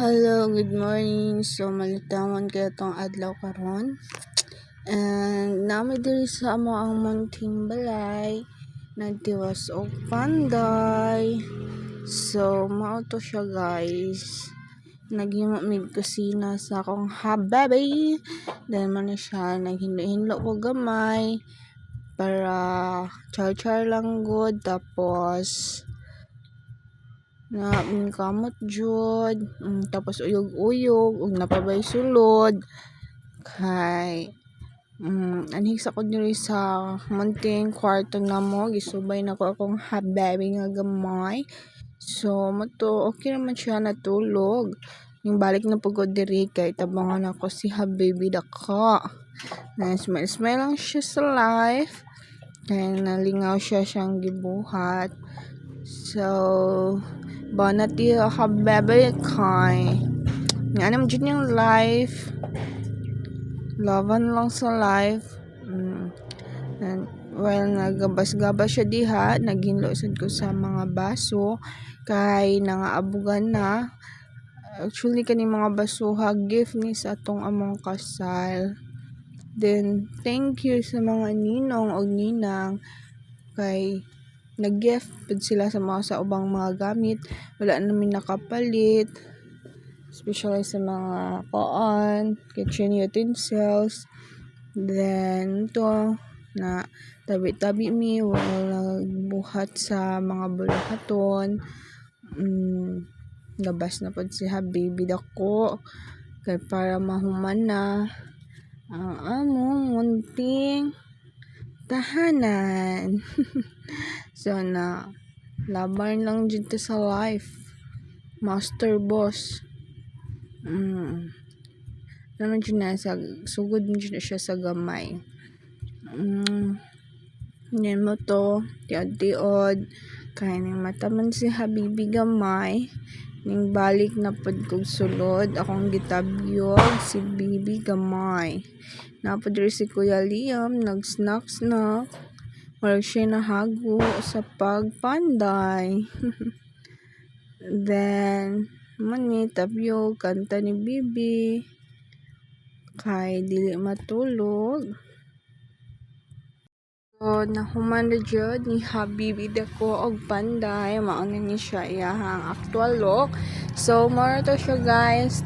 Hello, good morning. So malitawan kaya tong adlaw karon. And nami diri sa amo ang munting balay nagtiwas og panday. So mao to siya guys. Naghimo mig kusina sa akong hababy. Then man na siya naghinlo-hinlo ko gamay para char-char lang good, tapos na kamot jud, tapos uyog-uyog ug napabay sulod kay anhig sa ko diri sa munting kwarto namo, gisubay na ko akong hababy nga gamay. So mato okay naman siya natulog, yung balik na pugod diri kay tabangan ako si hababy dako na smile lang siya sa life kay nalingaw siyang gibuhat. So banat yung hababy kay nga naman dyan yung life, laban lang sa life. And while nagabas-gabas siya diha, naghinlo sad ko sa mga baso kay nangaabugan na. Actually kani mga basuha gift ni sa atong among kasal. Then thank you sa mga ninong o ninang kay nag-gift pud sila sa mga sa ubang mga gamit, wala namin nakapalit, especially sa mga kitchen utensils. Then to na tabi-tabi mi wala buhat sa mga bulahaton. Gabas na pud si habibi dako kay para mahuman na ang among munting tahanan. So na laban lang dito sa life, master boss. Naman dyan na sa sugod dyan na siya sa gamay. Yan mo to tiod-tiod kay ning mataman si habibi gamay ning balik na pud kog sulod akong gitabyog si bibi gamay. Napod diri si Kuya Liam nag-snack Marag siya nahago sa pagpanday. Then, mani tapyo kanta ni Bibi. Kay dili matulog. So, nahuman na dyan ni Habibi dako og panday. Mauna ni siya iyahang actual look. So, more to siya guys.